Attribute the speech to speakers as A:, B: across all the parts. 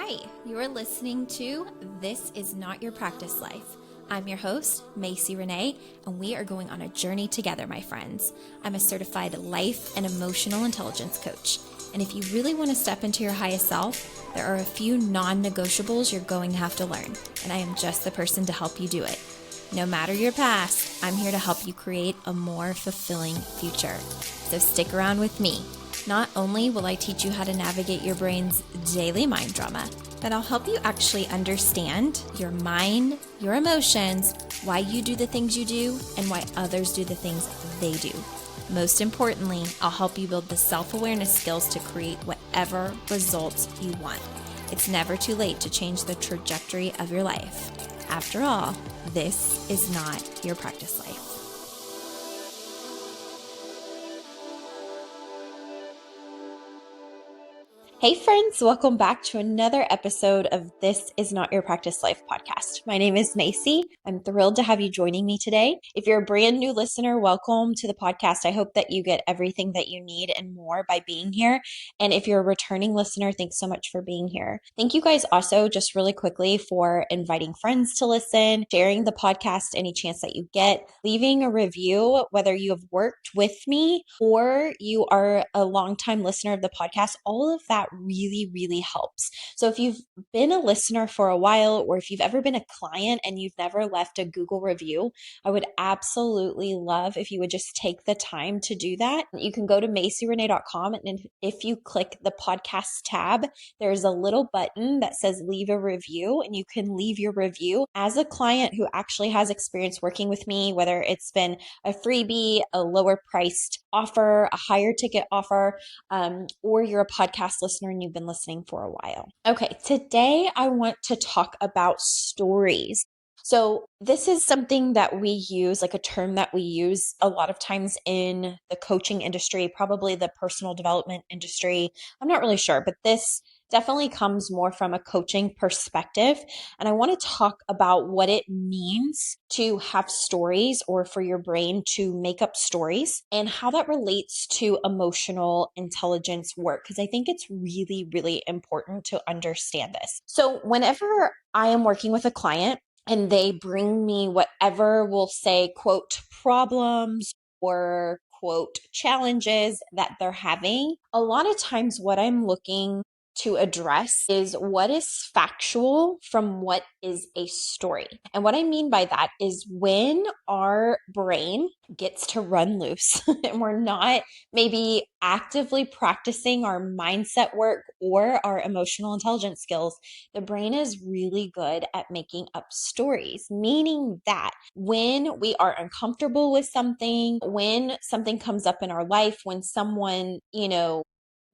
A: Hi, you're listening to This Is Not Your Practice Life. I'm your host, Macy Renee, and we are going on a journey together, my friends. I'm a certified life and emotional intelligence coach. And if you really want to step into your highest self, there are a few non-negotiables you're going to have to learn, and I am just the person to help you do it. No matter your past, I'm here to help you create a more fulfilling future. So stick around with me. Not only will I teach you how to navigate your brain's daily mind drama, but I'll help you actually understand your mind, your emotions, why you do the things you do, and why others do the things they do. Most importantly, I'll help you build the self-awareness skills to create whatever results you want. It's never too late to change the trajectory of your life. After all, this is not your practice life. Hey friends, welcome back to another episode of This Is Not Your Practice Life podcast. My name is Macy. I'm thrilled to have you joining me today. If you're a brand new listener, welcome to the podcast. I hope that you get everything that you need and more by being here. And if you're a returning listener, thanks so much for being here. Thank you guys also just really quickly for inviting friends to listen, sharing the podcast any chance that you get, leaving a review, whether you have worked with me or you are a longtime listener of the podcast. All of that really helps. So if you've been a listener for a while, or if you've ever been a client and you've never left a Google review, I would absolutely love if you would just take the time to do that. You can go to macyrenee.com, and if you click the podcast tab, there's a little button that says leave a review, and you can leave your review as a client who actually has experience working with me, whether it's been a freebie, a lower priced offer, a higher ticket offer, or you're a podcast listener and you've been listening for a while. Okay, today I want to talk about stories. So this is something that we use, like a term that we use a lot of times in the coaching industry, probably the personal development industry. I'm not really sure, but this definitely comes more from a coaching perspective. And I want to talk about what it means to have stories, or for your brain to make up stories, and how that relates to emotional intelligence work, because I think it's really important to understand this. So whenever I am working with a client and they bring me whatever we'll say, quote, problems or quote, challenges that they're having, a lot of times what I'm looking to address is what is factual from what is a story. And what I mean by that is when our brain gets to run loose and we're not maybe actively practicing our mindset work or our emotional intelligence skills, the brain is really good at making up stories, meaning that when we are uncomfortable with something, when something comes up in our life, when someone,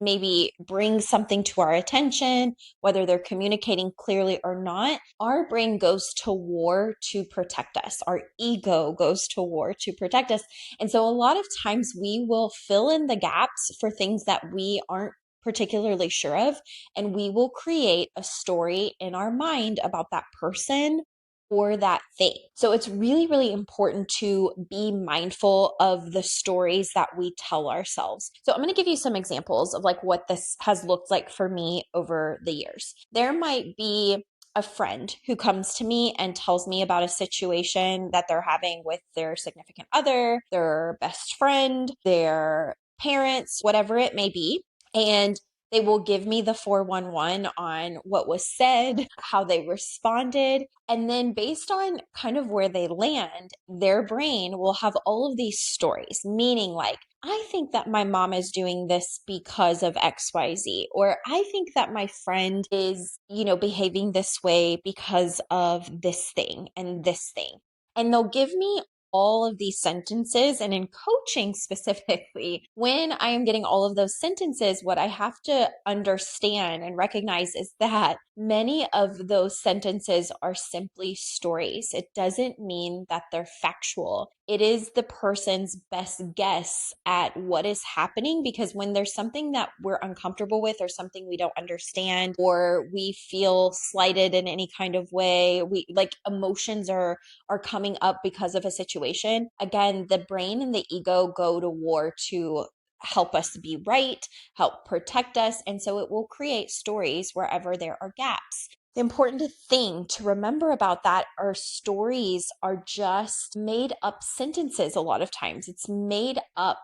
A: maybe bring something to our attention, whether they're communicating clearly or not, our brain goes to war to protect us. Our ego goes to war to protect us. And so a lot of times we will fill in the gaps for things that we aren't particularly sure of, and we will create a story in our mind about that person or that thing. So it's really important to be mindful of the stories that we tell ourselves. So I'm going to give you some examples of like what this has looked like for me over the years. There might be a friend who comes to me and tells me about a situation that they're having with their significant other, their best friend, their parents, whatever it may be. And they will give me the 411 on what was said, how they responded. And then based on kind of where they land, their brain will have all of these stories, meaning like, I think that my mom is doing this because of XYZ, or I think that my friend is, behaving this way because of this thing and this thing. And they'll give me all of these sentences. And in coaching specifically, when I am getting all of those sentences, what I have to understand and recognize is that many of those sentences are simply stories. It doesn't mean that they're factual. It is the person's best guess at what is happening, because when there's something that we're uncomfortable with, or something we don't understand, or we feel slighted in any kind of way, we like emotions are coming up because of a situation. Again, the brain and the ego go to war to help us be right, help protect us. And so it will create stories wherever there are gaps. The important thing to remember about that are stories are just made up sentences a lot of times. It's made up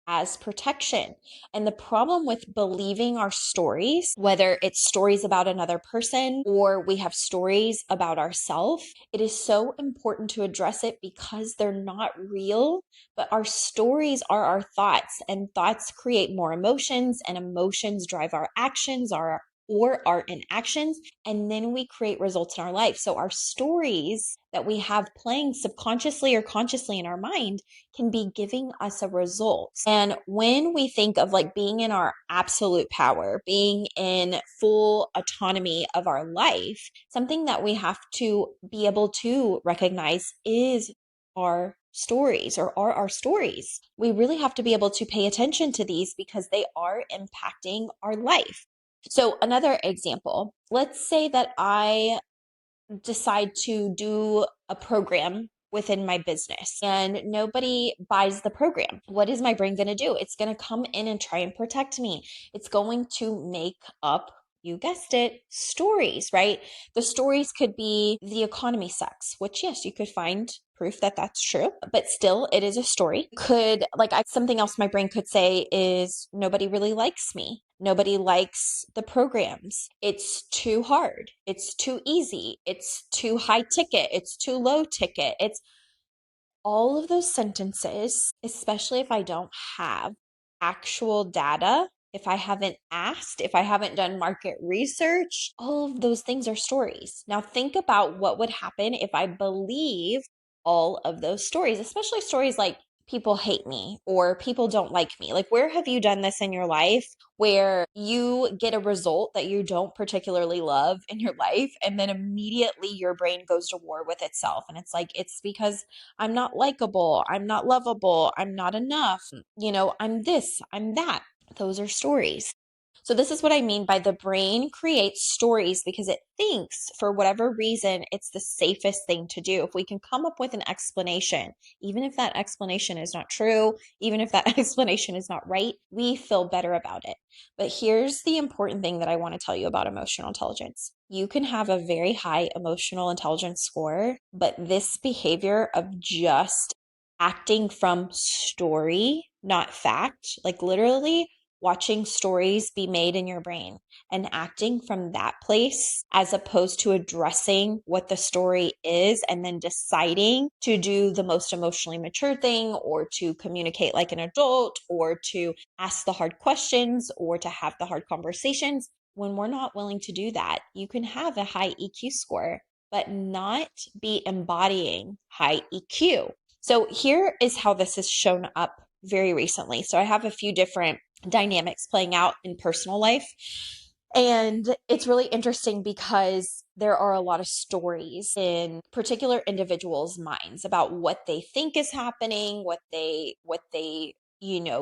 A: as protection. And the problem with believing our stories, whether it's stories about another person or we have stories about ourselves, it is so important to address it because they're not real, but our stories are our thoughts, and thoughts create more emotions, and emotions drive our actions, or our inactions, and then we create results in our life. So our stories that we have playing subconsciously or consciously in our mind can be giving us a result. And when we think of like being in our absolute power, being in full autonomy of our life, something that we have to be able to recognize is our stories, or are our stories. We really have to be able to pay attention to these because they are impacting our life. So another example, let's say that I decide to do a program within my business and nobody buys the program. What is my brain going to do? It's going to come in and try and protect me. It's going to make up, you guessed it, stories, right? The stories could be the economy sucks, which yes, you could find proof that that's true, but still it is a story. Something else my brain could say is nobody really likes me. Nobody likes the programs. It's too hard. It's too easy. It's too high ticket. It's too low ticket. It's all of those sentences, especially if I don't have actual data, if I haven't asked, if I haven't done market research, all of those things are stories. Now, think about what would happen if I believe all of those stories, especially stories like people hate me or people don't like me. Like, where have you done this in your life where you get a result that you don't particularly love in your life, and then immediately your brain goes to war with itself? And it's like, it's because I'm not likable, I'm not lovable, I'm not enough, I'm this, I'm that. Those are stories. So this is what I mean by the brain creates stories because it thinks for whatever reason it's the safest thing to do. If we can come up with an explanation, even if that explanation is not true, even if that explanation is not right, we feel better about it. But here's the important thing that I want to tell you about emotional intelligence. You can have a very high emotional intelligence score, but this behavior of just acting from story, not fact, like literally watching stories be made in your brain and acting from that place, as opposed to addressing what the story is and then deciding to do the most emotionally mature thing, or to communicate like an adult, or to ask the hard questions, or to have the hard conversations. When we're not willing to do that, you can have a high EQ score, but not be embodying high EQ. So here is how this has shown up very recently. So I have a few different dynamics playing out in personal life. And it's really interesting because there are a lot of stories in particular individuals' minds about what they think is happening, what they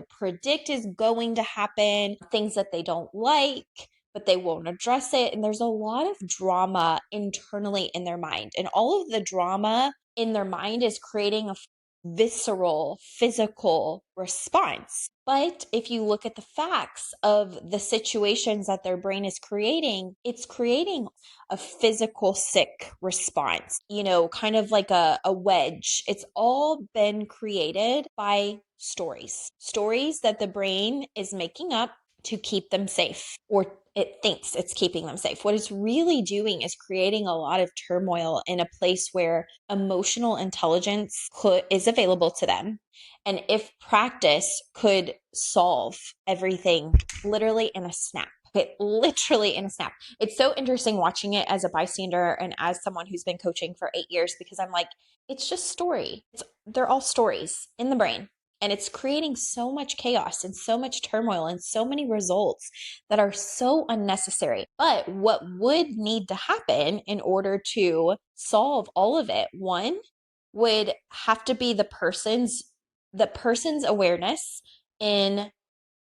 A: predict is going to happen, things that they don't like, but they won't address it. And there's a lot of drama internally in their mind. And all of the drama in their mind is creating a visceral, physical response. But if you look at the facts of the situations that their brain is creating, it's creating a physical sick response, kind of like a wedge. It's all been created by stories that the brain is making up to keep them safe, or it thinks it's keeping them safe. What it's really doing is creating a lot of turmoil in a place where emotional intelligence is available to them. And if practice could solve everything literally in a snap. Okay, literally in a snap. It's so interesting watching it as a bystander and as someone who's been coaching for 8 years, because I'm like, it's just story. They're all stories in the brain. And it's creating so much chaos and so much turmoil and so many results that are so unnecessary. But what would need to happen in order to solve all of it, one, would have to be the person's awareness in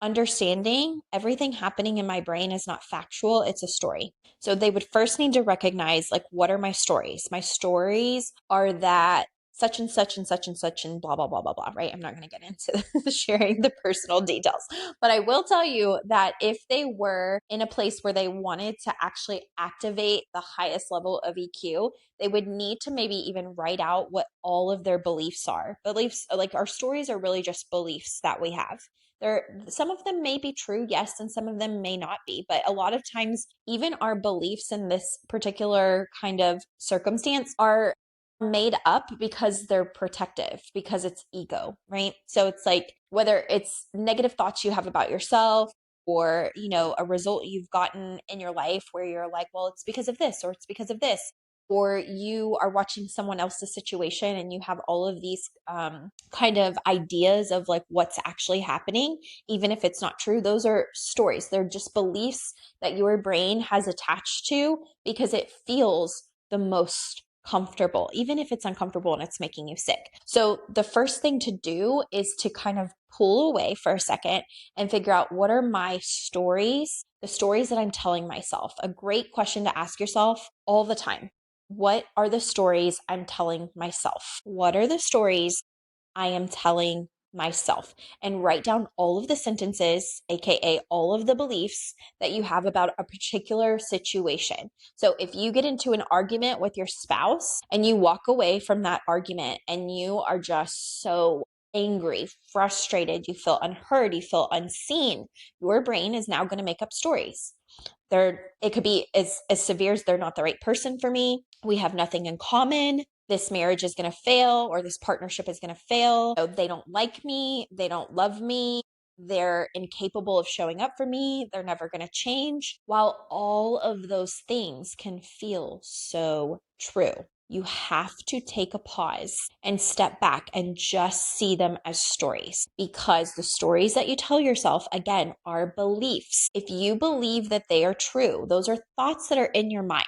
A: understanding everything happening in my brain is not factual, it's a story. So they would first need to recognize, like, what are my stories? My stories are that such and such and such and such and blah, blah, blah, blah, blah, right? I'm not going to get into sharing the personal details, but I will tell you that if they were in a place where they wanted to actually activate the highest level of EQ, they would need to maybe even write out what all of their beliefs are. Beliefs, like our stories are really just beliefs that we have. Some of them may be true, yes, and some of them may not be. But a lot of times, even our beliefs in this particular kind of circumstance are made up because they're protective, because it's ego, right? So it's like whether it's negative thoughts you have about yourself or, a result you've gotten in your life where you're like, well, it's because of this or it's because of this. Or you are watching someone else's situation and you have all of these kind of ideas of like what's actually happening, even if it's not true. Those are stories. They're just beliefs that your brain has attached to because it feels the most comfortable, even if it's uncomfortable and it's making you sick. So the first thing to do is to kind of pull away for a second and figure out what are my stories, the stories that I'm telling myself. A great question to ask yourself all the time. What are the stories I'm telling myself? What are the stories I am telling myself? And write down all of the sentences, AKA all of the beliefs that you have about a particular situation. So if you get into an argument with your spouse and you walk away from that argument and you are just so angry, frustrated, you feel unheard, you feel unseen, your brain is now going to make up stories. It could be as severe as they're not the right person for me. We have nothing in common. This marriage is going to fail, or this partnership is going to fail. They don't like me. They don't love me. They're incapable of showing up for me. They're never going to change. While all of those things can feel so true, you have to take a pause and step back and just see them as stories, because the stories that you tell yourself, again, are beliefs. If you believe that they are true, those are thoughts that are in your mind.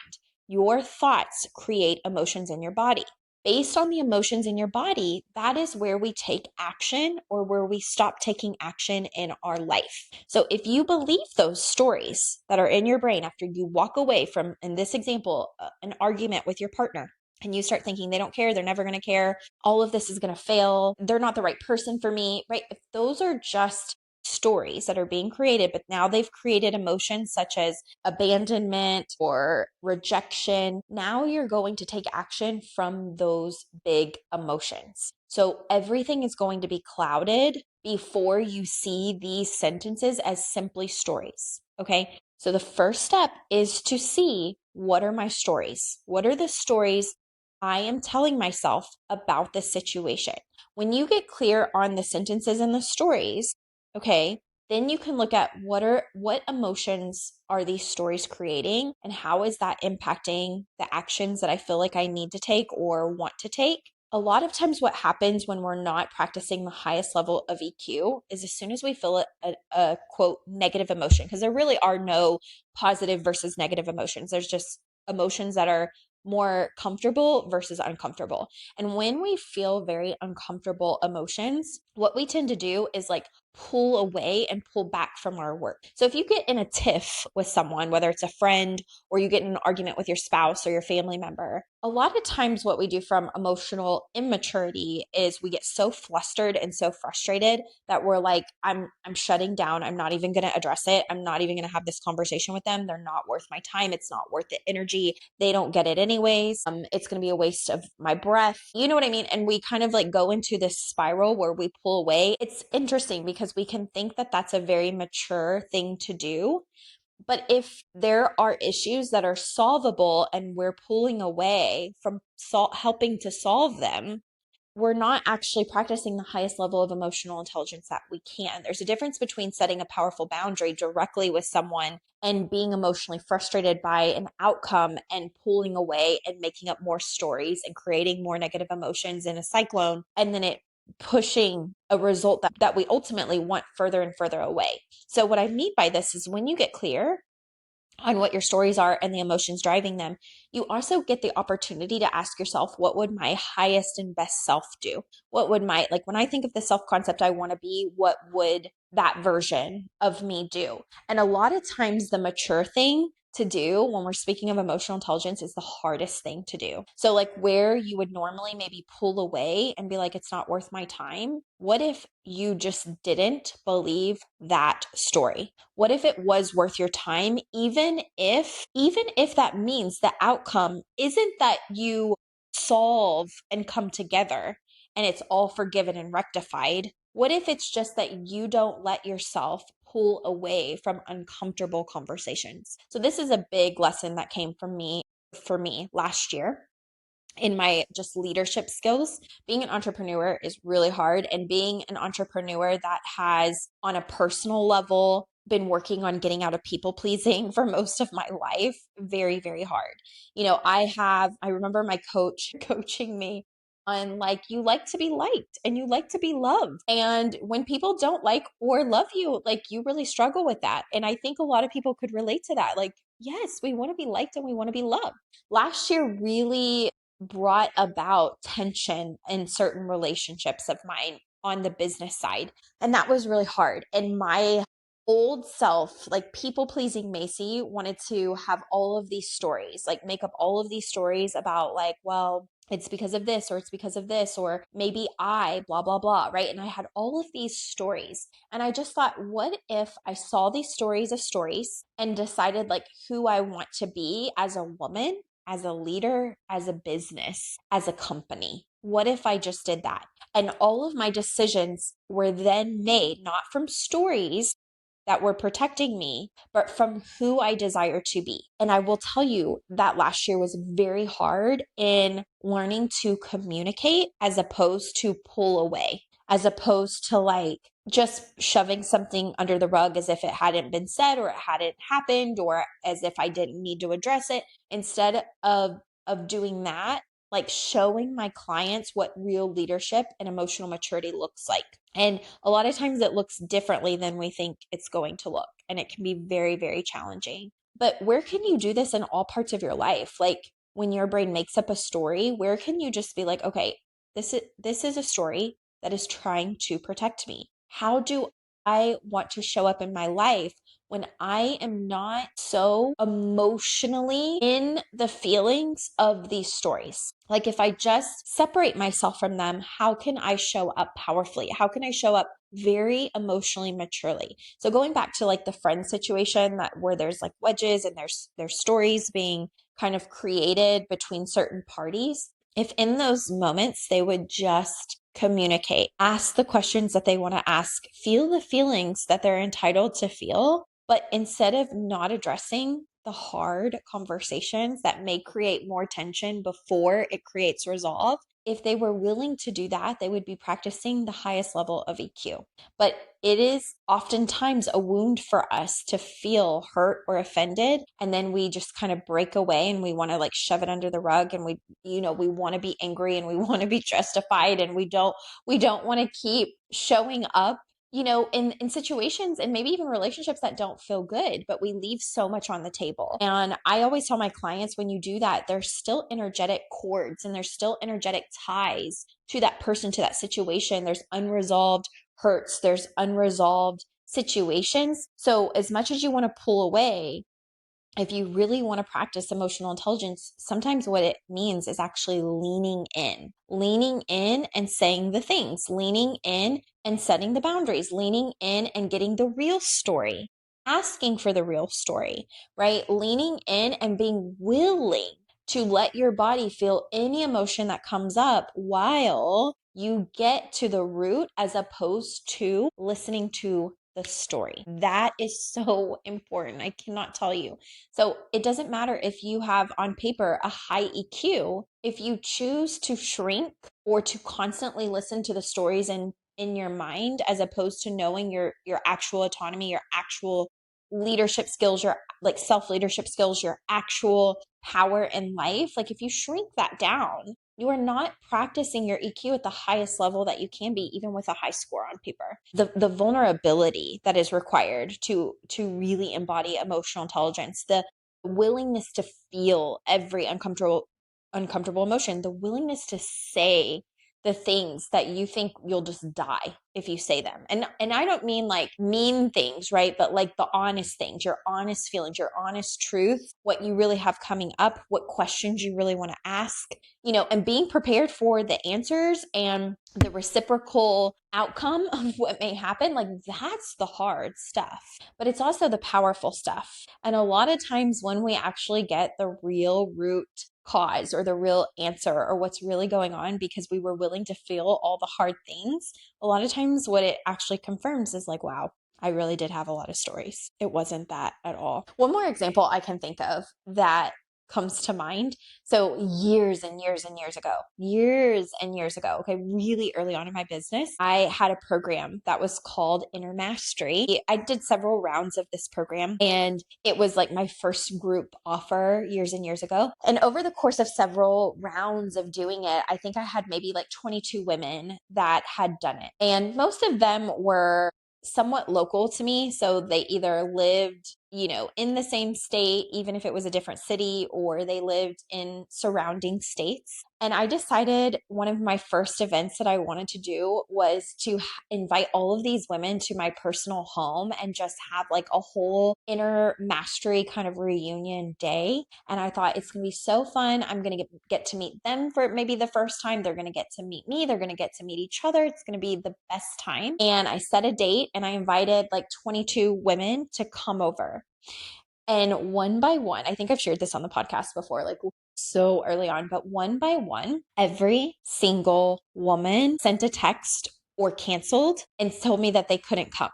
A: Your thoughts create emotions in your body. Based on the emotions in your body, that is where we take action or where we stop taking action in our life. So if you believe those stories that are in your brain after you walk away from, in this example, an argument with your partner, and you start thinking they don't care, they're never going to care, all of this is going to fail, they're not the right person for me, right? If those are just stories that are being created, but now they've created emotions such as abandonment or rejection. Now you're going to take action from those big emotions. So everything is going to be clouded before you see these sentences as simply stories. Okay. So the first step is to see, what are my stories? What are the stories I am telling myself about this situation? When you get clear on the sentences and the stories, okay, then you can look at what emotions are these stories creating and how is that impacting the actions that I feel like I need to take or want to take. A lot of times what happens when we're not practicing the highest level of EQ is as soon as we feel a quote negative emotion, because there really are no positive versus negative emotions. There's just emotions that are more comfortable versus uncomfortable. And when we feel very uncomfortable emotions, what we tend to do is like pull away and pull back from our work. So if you get in a tiff with someone, whether it's a friend or you get in an argument with your spouse or your family member, a lot of times what we do from emotional immaturity is we get so flustered and so frustrated that we're like, I'm shutting down. I'm not even going to address it. I'm not even going to have this conversation with them. They're not worth my time. It's not worth the energy. They don't get it anyways. It's going to be a waste of my breath. You know what I mean? And we kind of like go into this spiral where we pull away. It's interesting because we can think that that's a very mature thing to do. But if there are issues that are solvable and we're pulling away from helping to solve them, we're not actually practicing the highest level of emotional intelligence that we can. There's a difference between setting a powerful boundary directly with someone and being emotionally frustrated by an outcome and pulling away and making up more stories and creating more negative emotions in a cyclone, and then it pushing a result that we ultimately want further and further away. So what I mean by this is when you get clear on what your stories are and the emotions driving them, you also get the opportunity to ask yourself, what would my highest and best self do? What would like when I think of the self concept I want to be, what would that version of me do? And a lot of times the mature thing to do when we're speaking of emotional intelligence is the hardest thing to do. So like where you would normally maybe pull away and be like, it's not worth my time. What if you just didn't believe that story? What if it was worth your time, even if that means the outcome isn't that you solve and come together and it's all forgiven and rectified? What if it's just that you don't let yourself pull away from uncomfortable conversations? So this is a big lesson that came from me for me last year in my just leadership skills. Being an entrepreneur is really hard, and being an entrepreneur that has on a personal level been working on getting out of people pleasing for most of my life, very, very hard. I remember my coach coaching me on like, you like to be liked and you like to be loved. And when people don't like or love you, like you really struggle with that. And I think a lot of people could relate to that. Like, yes, we want to be liked and we want to be loved. Last year really brought about tension in certain relationships of mine on the business side. And that was really hard. And my old self, like people pleasing Macy, wanted to have all of these stories, like make up all of these stories about like, well, it's because of this, or it's because of this, or maybe I, blah, blah, blah, right? And I had all of these stories. And I just thought, what if I saw these stories of stories and decided like who I want to be as a woman, as a leader, as a business, as a company? What if I just did that? And all of my decisions were then made not from stories that were protecting me, but from who I desire to be. And I will tell you that last year was very hard in learning to communicate as opposed to pull away, as opposed to like just shoving something under the rug as if it hadn't been said or it hadn't happened or as if I didn't need to address it. Instead of doing that, like showing my clients what real leadership and emotional maturity looks like. And a lot of times it looks differently than we think it's going to look. And it can be very, very challenging. But where can you do this in all parts of your life? Like when your brain makes up a story, where can you just be like, okay, this is a story that is trying to protect me. How do I want to show up in my life when I am not so emotionally in the feelings of these stories? Like if I just separate myself from them, how can I show up powerfully? How can I show up very emotionally maturely? So going back to like the friend situation that where there's like wedges and there's stories being kind of created between certain parties. If in those moments they would just communicate, ask the questions that they want to ask, feel the feelings that they're entitled to feel, but instead of not addressing the hard conversations that may create more tension before it creates resolve, if they were willing to do that, they would be practicing the highest level of EQ. But it is oftentimes a wound for us to feel hurt or offended. And then we just kind of break away and we want to like shove it under the rug and we want to be angry and we want to be justified and we don't want to keep showing up in situations and maybe even relationships that don't feel good, but we leave so much on the table. And I always tell my clients, when you do that, there's still energetic cords and there's still energetic ties to that person, to that situation. There's unresolved hurts, there's unresolved situations. So as much as you want to pull away, if you really want to practice emotional intelligence, sometimes what it means is actually leaning in and saying the things, leaning in and setting the boundaries, leaning in and getting the real story, asking for the real story, right? Leaning in and being willing to let your body feel any emotion that comes up while you get to the root as opposed to listening to the story. That is so important. I cannot tell you. So it doesn't matter if you have on paper a high EQ, if you choose to shrink or to constantly listen to the stories in your mind as opposed to knowing your actual autonomy, your actual leadership skills, your like self-leadership skills, your actual power in life. Like if you shrink that down, you are not practicing your EQ at the highest level that you can be, even with a high score on paper. The vulnerability that is required to really embody emotional intelligence, the willingness to feel every uncomfortable emotion, the willingness to say the things that you think you'll just die if you say them. And I don't mean like mean things, right? But like the honest things, your honest feelings, your honest truth, what you really have coming up, what questions you really want to ask, and being prepared for the answers and the reciprocal outcome of what may happen. Like that's the hard stuff, but it's also the powerful stuff. And a lot of times when we actually get the real root cause or the real answer or what's really going on because we were willing to feel all the hard things, a lot of times what it actually confirms is like, wow, I really did have a lot of stories. It wasn't that at all. One more example I can think of that comes to mind. So years and years and years ago, okay, really early on in my business, I had a program that was called Inner Mastery. I did several rounds of this program, and it was like my first group offer years and years ago. And over the course of several rounds of doing it, I think I had maybe like 22 women that had done it. And most of them were somewhat local to me. So they either lived, in the same state, even if it was a different city, or they lived in surrounding states. And I decided one of my first events that I wanted to do was to invite all of these women to my personal home and just have like a whole inner mastery kind of reunion day. And I thought it's going to be so fun. I'm going to get to meet them for maybe the first time. They're going to get to meet me. They're going to get to meet each other. It's going to be the best time. And I set a date and I invited like 22 women to come over. And one by one, I think I've shared this on the podcast before, like so early on, but one by one, every single woman sent a text or canceled and told me that they couldn't come.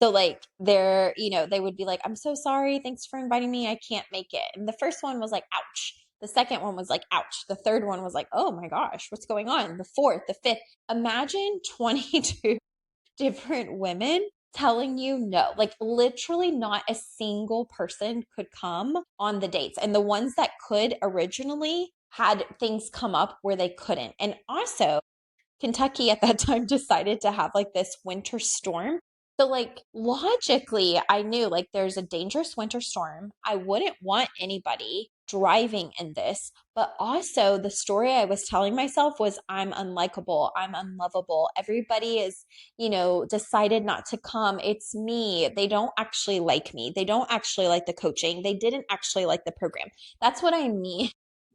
A: So like they would be like, I'm so sorry. Thanks for inviting me. I can't make it. And the first one was like, ouch. The second one was like, ouch. The third one was like, oh my gosh, what's going on? The fourth, the fifth. Imagine 22 different women telling you no. Like literally not a single person could come on the dates. And the ones that could originally had things come up where they couldn't. And also, Kentucky at that time decided to have like this winter storm. So like logically, I knew like there's a dangerous winter storm. I wouldn't want anybody driving in this, but also the story I was telling myself was I'm unlikable, I'm unlovable. Everybody is, decided not to come. It's me. They don't actually like me. They don't actually like the coaching. They didn't actually like the program. That's what I mean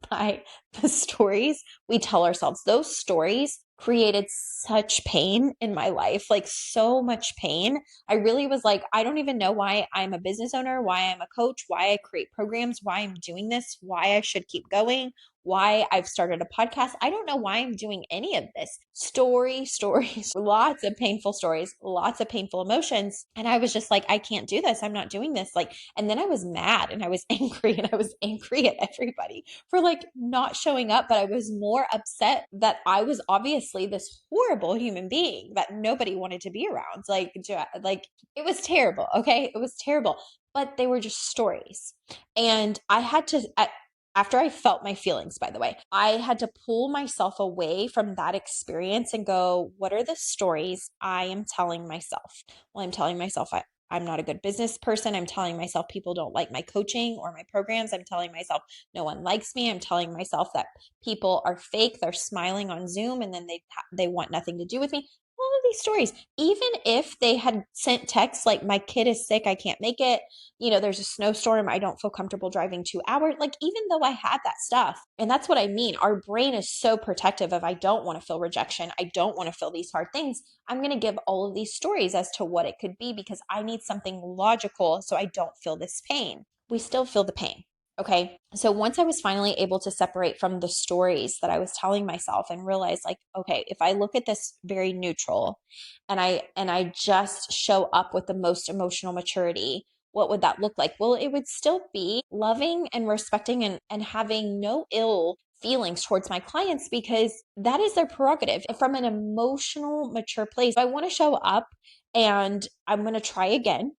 A: by the stories we tell ourselves. Those stories created such pain in my life, like so much pain. I really was like, I don't even know why I'm a business owner, why I'm a coach, why I create programs, why I'm doing this, why I should keep going, why I've started a podcast. I don't know why I'm doing any of this. Stories, lots of painful stories, lots of painful emotions. And I was just like, I can't do this. I'm not doing this. Like, and then I was mad and I was angry and I was angry at everybody for like not showing up. But I was more upset that I was obviously this horrible human being that nobody wanted to be around. Like it was terrible. Okay. It was terrible, but they were just stories. And I had to, after I felt my feelings, by the way, I had to pull myself away from that experience and go, what are the stories I am telling myself? Well, I'm telling myself I'm not a good business person. I'm telling myself people don't like my coaching or my programs. I'm telling myself no one likes me. I'm telling myself that people are fake. They're smiling on Zoom and then they want nothing to do with me. All of these stories, even if they had sent texts like my kid is sick, I can't make it, there's a snowstorm, I don't feel comfortable driving 2 hours, like even though I had that stuff. And that's what I mean. Our brain is so protective of I don't want to feel rejection. I don't want to feel these hard things. I'm going to give all of these stories as to what it could be because I need something logical so I don't feel this pain. We still feel the pain. Okay. So once I was finally able to separate from the stories that I was telling myself and realize like, okay, if I look at this very neutral and I just show up with the most emotional maturity, what would that look like? Well, it would still be loving and respecting and having no ill feelings towards my clients because that is their prerogative. From an emotional mature place, I want to show up and I'm going to try again.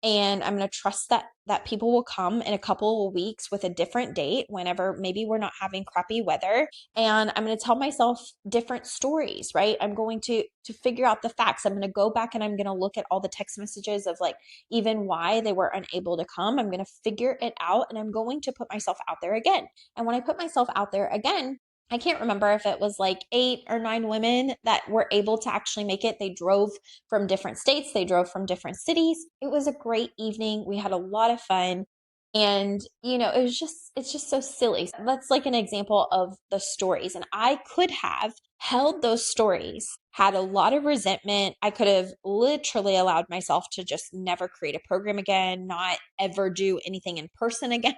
A: And I'm going to trust that people will come in a couple of weeks with a different date whenever maybe we're not having crappy weather. And I'm going to tell myself different stories, right? I'm going to figure out the facts. I'm going to go back and I'm going to look at all the text messages of like even why they were unable to come. I'm going to figure it out and I'm going to put myself out there again. And when I put myself out there again, I can't remember if it was like 8 or 9 women that were able to actually make it. They drove from different states, they drove from different cities. It was a great evening. We had a lot of fun. And, it's just so silly. That's like an example of the stories. And I could have held those stories, had a lot of resentment. I could have literally allowed myself to just never create a program again, not ever do anything in person again.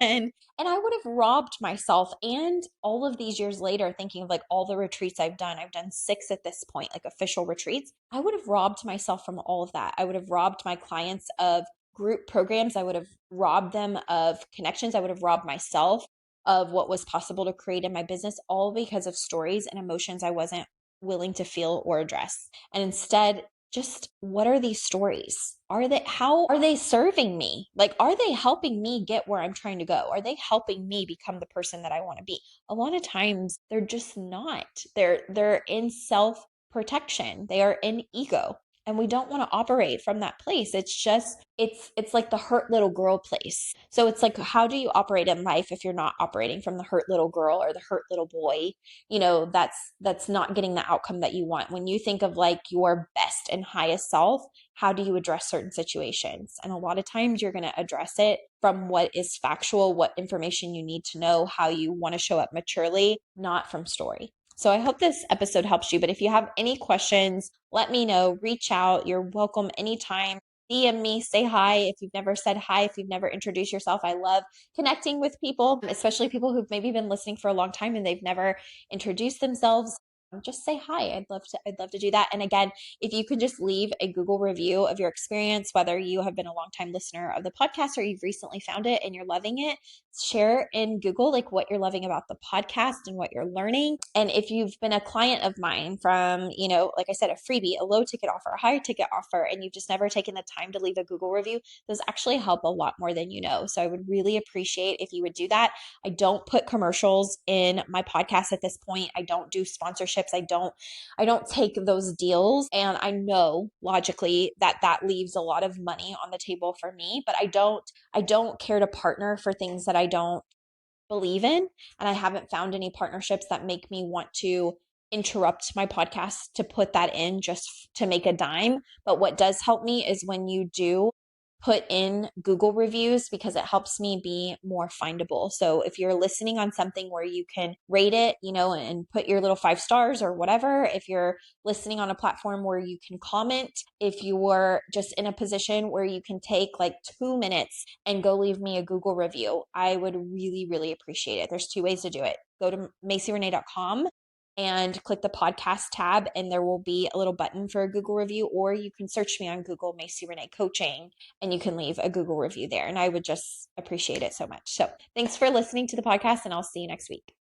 A: And I would have robbed myself. And all of these years later, thinking of like all the retreats I've done 6 at this point, like official retreats. I would have robbed myself from all of that. I would have robbed my clients of group programs. I would have robbed them of connections. I would have robbed myself of what was possible to create in my business, all because of stories and emotions I wasn't willing to feel or address. And instead, just what are these stories? How are they serving me? Like, are they helping me get where I'm trying to go? Are they helping me become the person that I want to be? A lot of times they're just not. They're in self-protection. They are in ego. And we don't want to operate from that place. It's like the hurt little girl place. So it's like, how do you operate in life if you're not operating from the hurt little girl or the hurt little boy? That's not getting the outcome that you want. When you think of like your best and highest self, how do you address certain situations? And a lot of times you're going to address it from what is factual, what information you need to know, how you want to show up maturely, not from story. So I hope this episode helps you. But if you have any questions, let me know. Reach out. You're welcome anytime. DM me, say hi. If you've never said hi, if you've never introduced yourself, I love connecting with people, especially people who've maybe been listening for a long time and they've never introduced themselves. Just say hi. I'd love to do that. And again, if you can just leave a Google review of your experience, whether you have been a longtime listener of the podcast or you've recently found it and you're loving it, share in Google like what you're loving about the podcast and what you're learning. And if you've been a client of mine from, like I said, a freebie, a low ticket offer, a higher ticket offer, and you've just never taken the time to leave a Google review, those actually help a lot more than you know. So I would really appreciate if you would do that. I don't put commercials in my podcast at this point. I don't do sponsorships. I don't take those deals. And I know logically that leaves a lot of money on the table for me, but I don't care to partner for things that I don't believe in. And I haven't found any partnerships that make me want to interrupt my podcast to put that in just to make a dime. But what does help me is when you do put in Google reviews, because it helps me be more findable. So if you're listening on something where you can rate it, and put your little 5 stars or whatever, if you're listening on a platform where you can comment, if you're just in a position where you can take like 2 minutes and go leave me a Google review, I would really, really appreciate it. There's 2 ways to do it. Go to MacyRenee.com and click the podcast tab, and there will be a little button for a Google review, or you can search me on Google, Macy Renee Coaching, and you can leave a Google review there. And I would just appreciate it so much. So thanks for listening to the podcast, and I'll see you next week.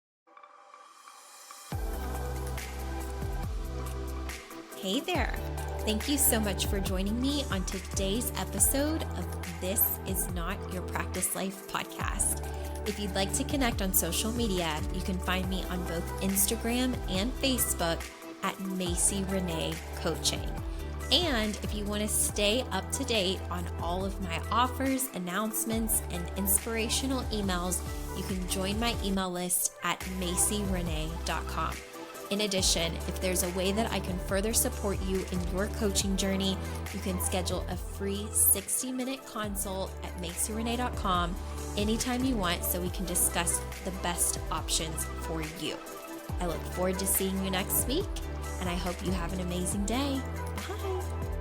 A: Hey there. Thank you so much for joining me on today's episode of This Is Not Your Practice Life podcast. If you'd like to connect on social media, you can find me on both Instagram and Facebook at Macy Renee Coaching. And if you want to stay up to date on all of my offers, announcements, and inspirational emails, you can join my email list at macyrenee.com. In addition, if there's a way that I can further support you in your coaching journey, you can schedule a free 60-minute consult at macyrenee.com anytime you want so we can discuss the best options for you. I look forward to seeing you next week, and I hope you have an amazing day. Bye.